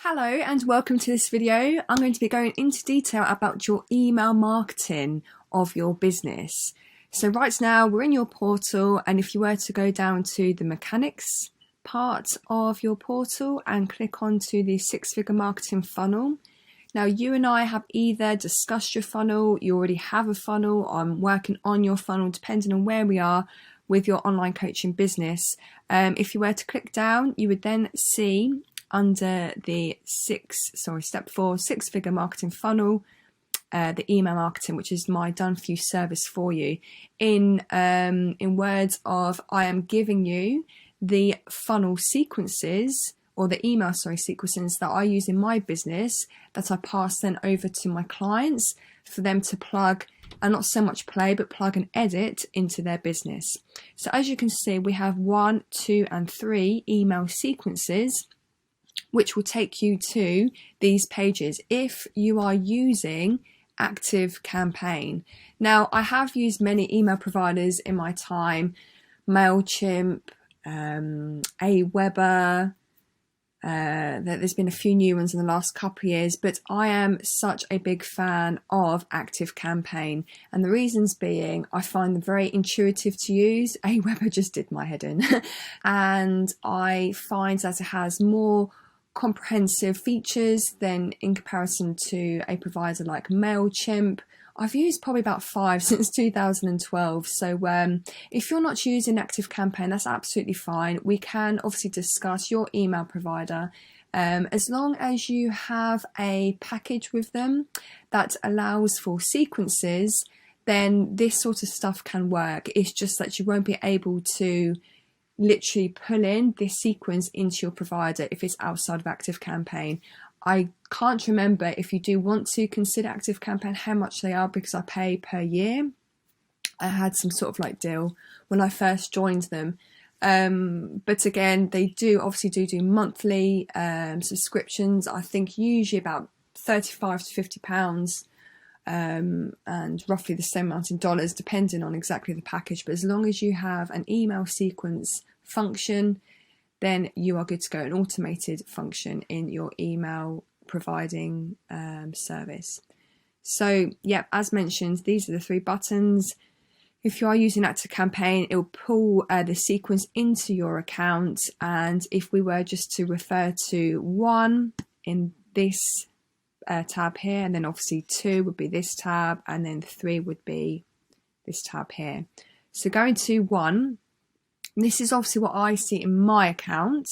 Hello and welcome to this video. I'm going to be going into detail about your email marketing of your business. So right now we're in your portal, and if you were to go down to the mechanics part of your portal and click onto the six-figure marketing funnel. Now you and I have either discussed your funnel, you already have a funnel, I'm working on your funnel depending on where we are with your online coaching business. If you were to click down, you would then see under the step 4 six-figure marketing funnel, the email marketing, which is my done for you service for you. In words of, I am giving you the funnel sequences, or the email sequences that I use in my business that I pass then over to my clients for them to plug, and not so much play, but plug and edit into their business. So as you can see, we have 1, 2, and 3 email sequences which will take you to these pages if you are using ActiveCampaign. Now, I have used many email providers in my time, MailChimp, Aweber, there's been a few new ones in the last couple of years, but I am such a big fan of ActiveCampaign, and the reasons being I find them very intuitive to use. Aweber just did my head in and I find that it has more comprehensive features than in comparison to a provider like MailChimp. I've used probably about 5 since 2012, so if you're not using ActiveCampaign, that's absolutely fine. We can obviously discuss your email provider as long as you have a package with them that allows for sequences, then this sort of stuff can work. It's just that you won't be able to literally pull in this sequence into your provider if it's outside of ActiveCampaign. I can't remember, if you do want to consider ActiveCampaign, how much they are, because I pay per year. I had some sort of like deal when I first joined them. But again, they do obviously do monthly subscriptions. I think usually about £35 to £50. And roughly the same amount in dollars, depending on exactly the package. But as long as you have an email sequence function, then you are good to go, an automated function in your email providing service. So yeah, as mentioned, these are the 3 buttons. If you are using ActiveCampaign, it will pull the sequence into your account, and if we were just to refer to 1 in this tab here, and then obviously 2 would be this tab, and then 3 would be this tab here. So going to 1, this is obviously what I see in my account,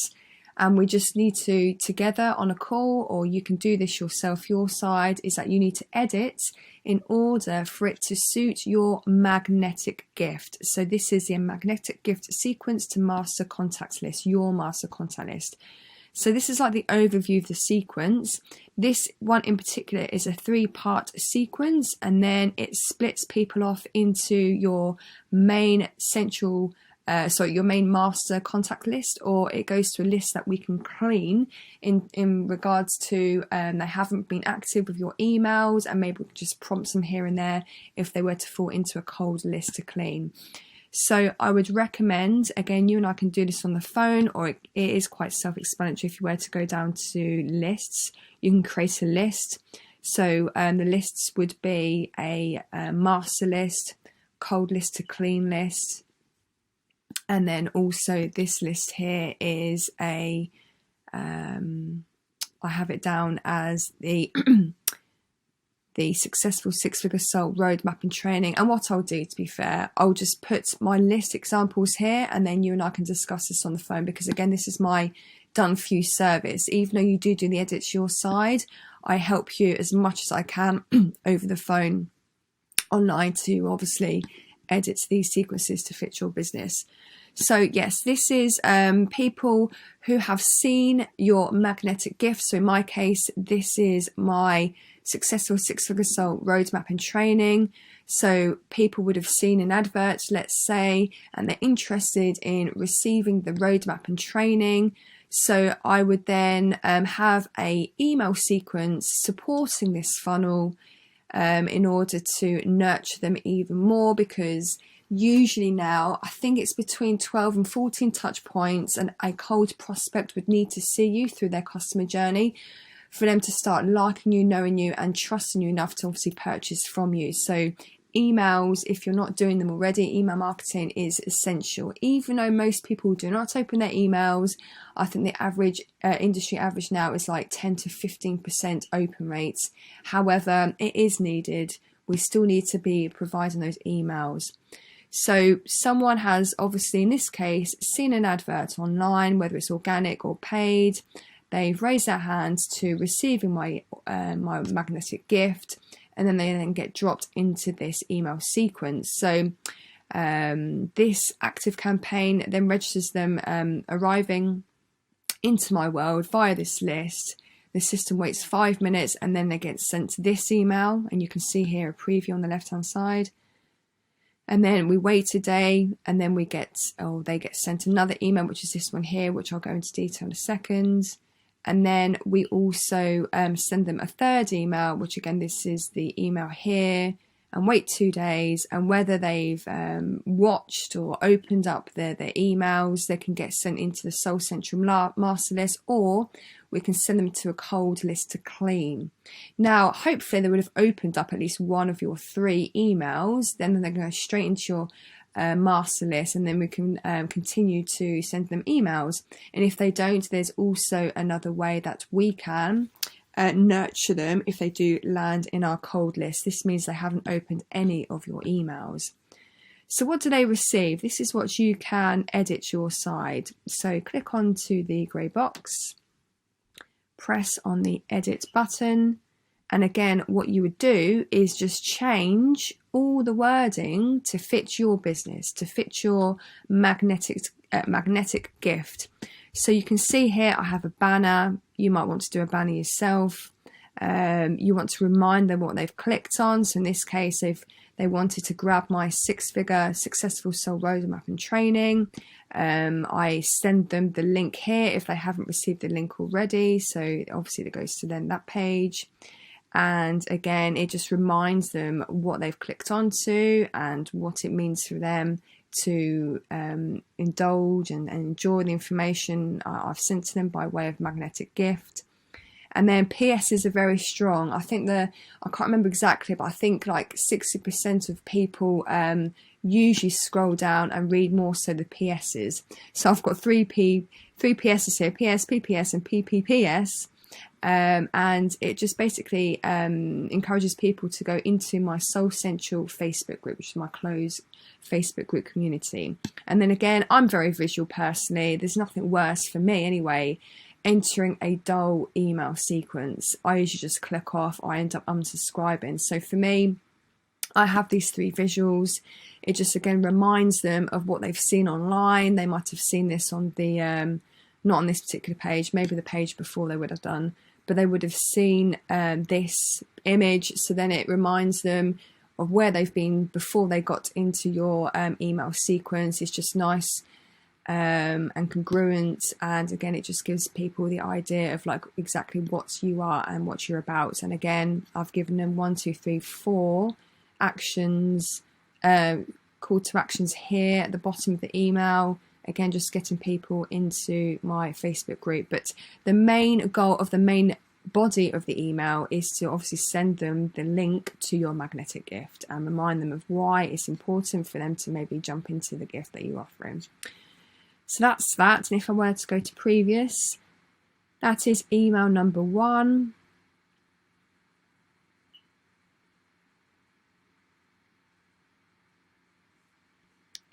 and we just need to together on a call, or you can do this yourself your side, is that you need to edit in order for it to suit your magnetic gift. So this is the magnetic gift sequence to master contact list, your master contact list. So this is like the overview of the sequence. This one in particular is a 3-part sequence, and then it splits people off into your main your main master contact list, or it goes to a list that we can clean in regards to they haven't been active with your emails, and maybe we can just prompt them here and there if they were to fall into a cold list to clean. So I would recommend, again, you and I can do this on the phone, or it is quite self-explanatory. If you were to go down to lists, you can create a list. So the lists would be a master list, cold list to clean list, and then also this list here is a, I have it down as the the successful six-figure sold roadmap and training. And what I'll do, to be fair, I'll just put my list examples here, and then you and I can discuss this on the phone, because again, this is my done for you service. Even though you do the edits your side, I help you as much as I can over the phone online to obviously edit these sequences to fit your business. So yes, this is people who have seen your magnetic gift. So in my case, this is my successful six-figure sold roadmap and training. So people would have seen an advert, let's say, and they're interested in receiving the roadmap and training. So I would then have a email sequence supporting this funnel in order to nurture them even more, because usually now, I think it's between 12 and 14 touch points, and a cold prospect would need to see you through their customer journey for them to start liking you, knowing you, and trusting you enough to obviously purchase from you. So emails, if you're not doing them already, email marketing is essential. Even though most people do not open their emails, I think the average industry average now is like 10 to 15% open rates. However, it is needed. We still need to be providing those emails. So someone has obviously, in this case, seen an advert online, whether it's organic or paid. They've raised their hands to receiving my magnetic gift, and then they then get dropped into this email sequence. So this active campaign then registers them arriving into my world via this list. The system waits 5 minutes, and then they get sent to this email, and you can see here a preview on the left hand side. And then we wait a day, and then they get sent another email, which is this one here, which I'll go into detail in a second. And then we also send them a third email, which again, this is the email here, and wait 2 days. And whether they've watched or opened up their emails, they can get sent into the Soul Central master list, or we can send them to a cold list to clean. Now, hopefully they would have opened up at least one of your 3 emails. Then they're going to go straight into your master list, and then we can continue to send them emails. And if they don't, there's also another way that we can nurture them if they do land in our cold list. This means they haven't opened any of your emails. So what do they receive? This is what you can edit your side. So click onto the grey box, press on the edit button, and again, what you would do is just change all the wording to fit your business, to fit your magnetic gift. So you can see here I have a banner. You might want to do a banner yourself. You want to remind them what they've clicked on. So in this case, they wanted to grab my 6-figure successful soul roadmap and training. I send them the link here if they haven't received the link already. So obviously it goes to then that page. And again, it just reminds them what they've clicked onto and what it means for them to indulge and enjoy the information I've sent to them by way of magnetic gift. And then PSs are very strong. I think I can't remember exactly, but I think like 60% of people usually scroll down and read more so the PSs. So I've got three PSs here: PS, PPS, and PPPS. And it just basically encourages people to go into my Soul Central Facebook group, which is my closed Facebook group community. And then again, I'm very visual personally. There's nothing worse for me anyway, entering a dull email sequence. I usually just click off, I end up unsubscribing. So for me, I have these 3 visuals. It just again reminds them of what they've seen online. They might have seen this on the, not on this particular page, maybe the page before they would have done, but they would have seen this image. So then it reminds them of where they've been before they got into your email sequence. It's just nice and congruent, and again, it just gives people the idea of like exactly what you are and what you're about. And again, I've given them 1, 2, 3, 4 actions, call to actions here at the bottom of the email. Again, just getting people into my Facebook group. But the main goal of the main body of the email is to obviously send them the link to your magnetic gift and remind them of why it's important for them to maybe jump into the gift that you're offering. So that's that. And if I were to go to previous, that is email number 1.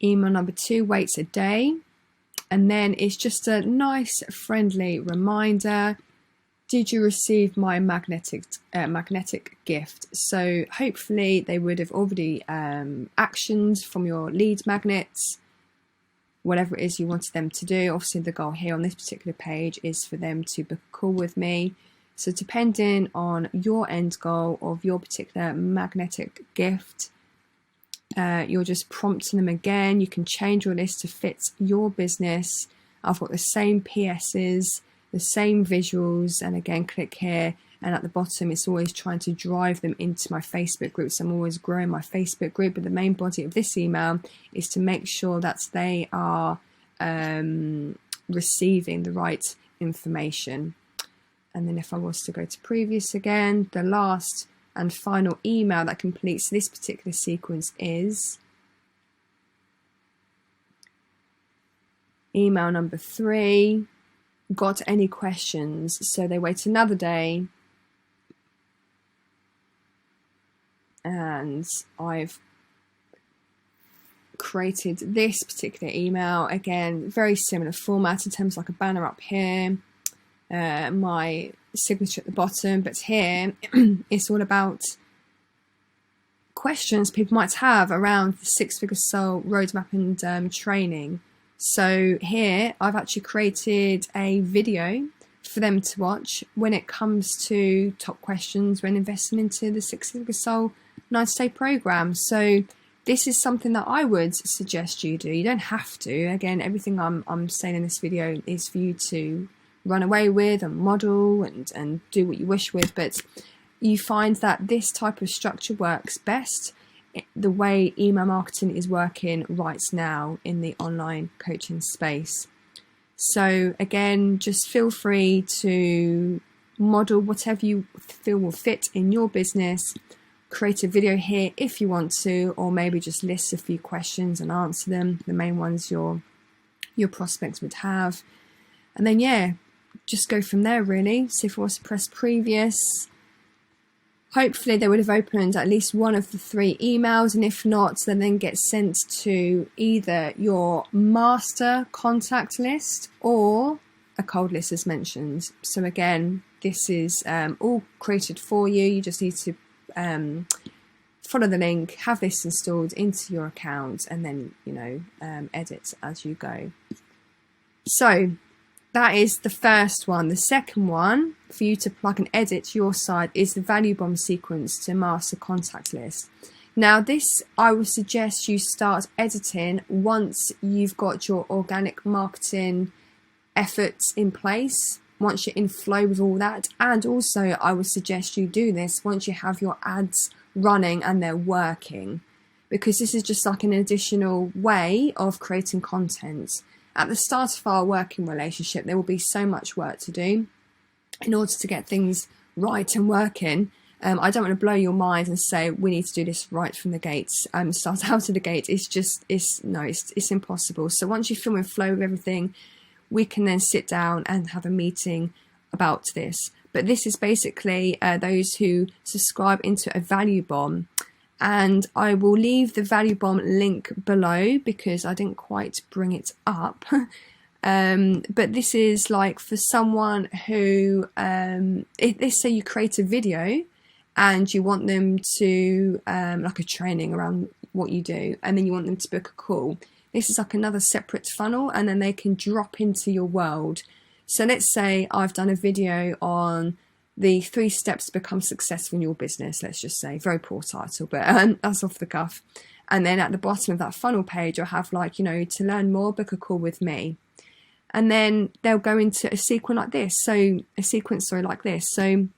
Email number 2 waits a day, and then it's just a nice friendly reminder. Did you receive my magnetic gift? So hopefully they would have already actioned from your lead magnets, whatever it is you wanted them to do. Obviously the goal here on this particular page is for them to book a call with me. So depending on your end goal of your particular magnetic gift, you're just prompting them again. You can change your list to fit your business. I've got the same PSs the same visuals, and again click here, and at the bottom it's always trying to drive them into my Facebook group. So I'm always growing my Facebook group, but the main body of this email is to make sure that they are receiving the right information. And then if I was to go to previous again, the last and final email that completes this particular sequence is email number 3. Got any questions? So they wait another day, and I've created this particular email. Again, very similar format in terms of like a banner up here, my signature at the bottom, but here it's all about questions people might have around the six-figure soul roadmap and training. So here I've actually created a video for them to watch when it comes to top questions when investing into the six-figure soul 90-day program. So this is something that I would suggest you do. You don't have to. Again, everything I'm saying in this video is for you to run away with and model and do what you wish with, but you find that this type of structure works best the way email marketing is working right now in the online coaching space. So again, just feel free to model whatever you feel will fit in your business. Create a video here if you want to, or maybe just list a few questions and answer them, the main ones your prospects would have. And then yeah, just go from there really. So if I was to press previous, hopefully they would have opened at least one of the 3 emails, and if not, then get sent to either your master contact list or a cold list as mentioned. So again, this is all created for you. You just need to follow the link, have this installed into your account, and then edit as you go. So that is the first one. The second one for you to plug and edit your side is the value bomb sequence to master contact list. Now this I would suggest you start editing once you've got your organic marketing efforts in place, once you're in flow with all that, and also I would suggest you do this once you have your ads running and they're working, because this is just like an additional way of creating content. At the start of our working relationship, there will be so much work to do in order to get things right and working. I don't want to blow your mind and say we need to do this right from the gates. Start out of the gate. It's impossible. So once you feel in flow with everything, we can then sit down and have a meeting about this. But this is basically those who subscribe into a value bomb. And I will leave the value bomb link below because I didn't quite bring it up. But this is like for someone who, let's say you create a video and you want them to, like a training around what you do, and then you want them to book a call. This is like another separate funnel, and then they can drop into your world. So let's say I've done a video on the 3 steps to become successful in your business, let's just say. Very poor title, but that's off the cuff. And then at the bottom of that funnel page, I'll have like, to learn more, book a call with me. And then they'll go into a sequence like this. So like this. So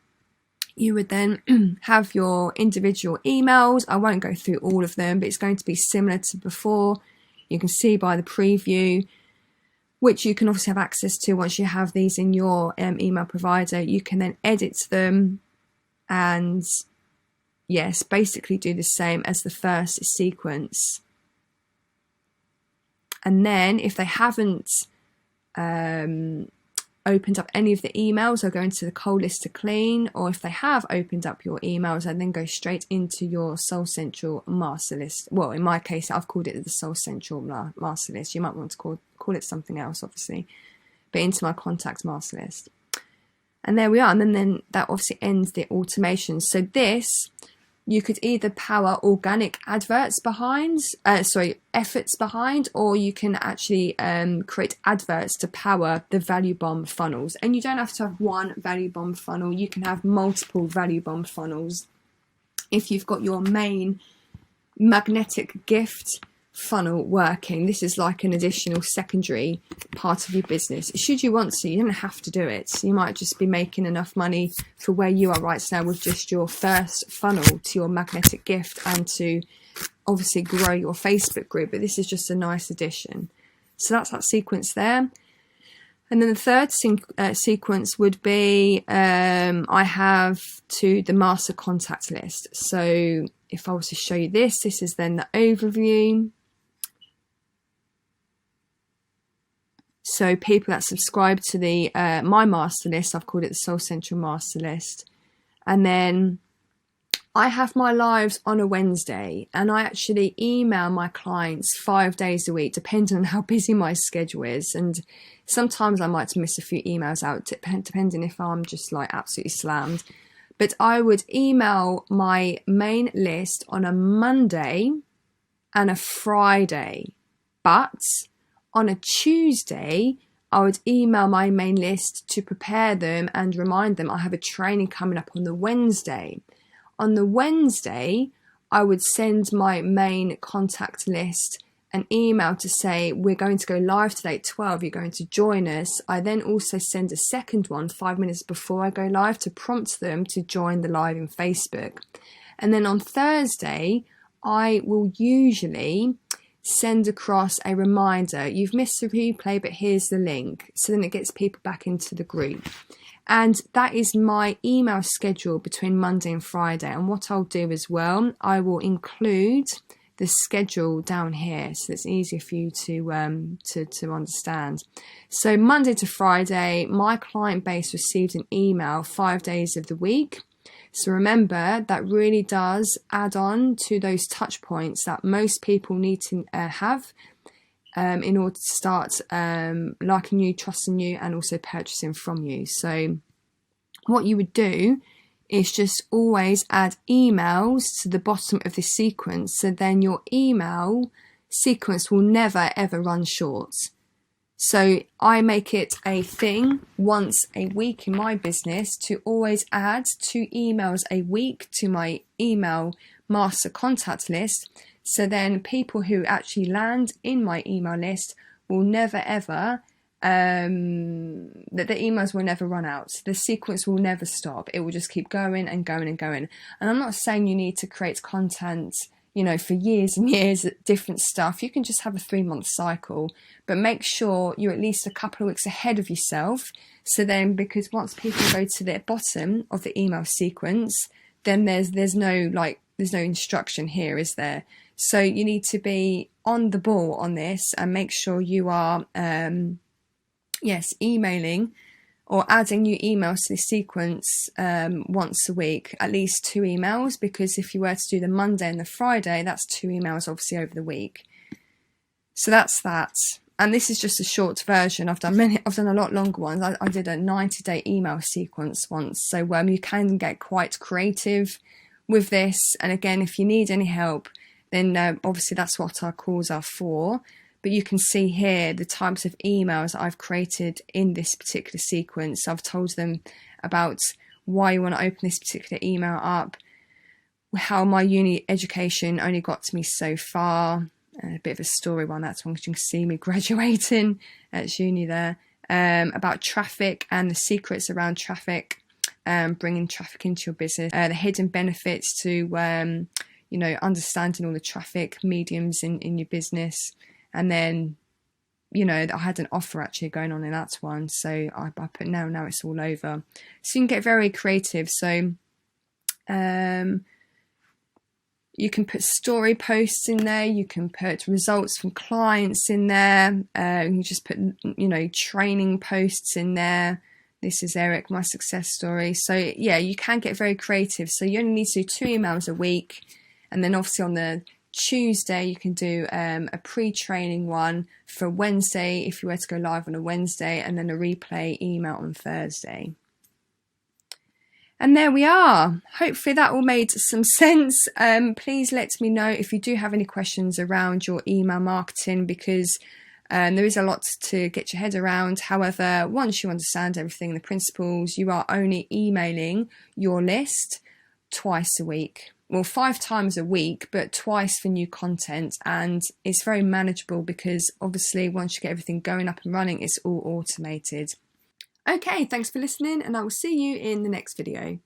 you would then have your individual emails. I won't go through all of them, but it's going to be similar to before. You can see by the preview, which you can obviously have access to once you have these in your email provider. You can then edit them and, yes, basically do the same as the first sequence. And then if they haven't opened up any of the emails, they'll go into the cold list to clean, or if they have opened up your emails, and then go straight into your Soul Central master list. Well, in my case, I've called it the Soul Central master list. You might want to call it something else, obviously, but into my contact master list. And there we are. And then that obviously ends the automation. So this, you could either power organic efforts behind, or you can actually create adverts to power the value bomb funnels. And you don't have to have one value bomb funnel. You can have multiple value bomb funnels. If you've got your main magnetic gift funnel working. This is like an additional secondary part of your business. Should you want to, you don't have to do it. So you might just be making enough money for where you are right now with just your first funnel to your magnetic gift, and to obviously grow your Facebook group. But this is just a nice addition. So that's that sequence there. And then the third sequence would be I have to the master contact list. So if I was to show you this, this is then the overview. So people that subscribe to the my master list, I've called it the Soul Central Master List. And then I have my lives on a Wednesday, and I actually email my clients 5 days a week, depending on how busy my schedule is. And sometimes I might miss a few emails out, depending if I'm just like absolutely slammed. But I would email my main list on a Monday and a Friday. But on a Tuesday, I would email my main list to prepare them and remind them I have a training coming up on the Wednesday. On the Wednesday, I would send my main contact list an email to say, we're going to go live today at 12, you're going to join us. I then also send a second one 5 minutes before I go live to prompt them to join the live in Facebook. And then on Thursday, I will usually send across a reminder, you've missed the replay, but here's the link. So then it gets people back into the group. And that is my email schedule between Monday and Friday. And what I'll do as well, I will include the schedule down here, so it's easier for you to understand. So Monday to Friday, my client base received an email 5 days of the week. So remember, that really does add on to those touch points that most people need to have in order to start liking you, trusting you, and also purchasing from you. So what you would do is just always add emails to the bottom of the sequence, so then your email sequence will never ever run short. So I make it a thing once a week in my business to always add 2 emails a week to my email master contact list. So then people who actually land in my email list will never ever, that the emails will never run out. The sequence will never stop. It will just keep going and going and going. And I'm not saying you need to create content, you know, for years and years, different stuff. You can just have a 3-month cycle, but make sure you're at least a couple of weeks ahead of yourself. So then, because once people go to the bottom of the email sequence, then there's no instruction here, is there? So you need to be on the ball on this and make sure you are, emailing or adding new emails to the sequence once a week, at least 2 emails, because if you were to do the Monday and the Friday, that's 2 emails obviously over the week. So that's that. And this is just a short version. I've done a lot longer ones. I did a 90-day email sequence once. So you can get quite creative with this. And again, if you need any help, then obviously that's what our calls are for. But you can see here the types of emails I've created in this particular sequence. I've told them about why you want to open this particular email up, how my uni education only got to me so far, a bit of a story on that one, because you can see me graduating at uni there, about traffic and the secrets around traffic, bringing traffic into your business, the hidden benefits to understanding all the traffic mediums in your business. And then, I had an offer actually going on in that one. So I put now it's all over. So you can get very creative. So you can put story posts in there. You can put results from clients in there. You can just put, training posts in there. This is Eric, my success story. So yeah, you can get very creative. So you only need to do 2 emails a week. And then obviously on the Tuesday, you can do a pre-training one for Wednesday if you were to go live on a Wednesday, and then a replay email on Thursday. And there we are. Hopefully that all made some sense. Please let me know if you do have any questions around your email marketing, because there is a lot to get your head around. However, once you understand everything, the principles, you are only emailing your list twice a week. well, 5 times a week, but twice for new content, and it's very manageable because obviously once you get everything going up and running, it's all automated. Okay, thanks for listening, and I will see you in the next video.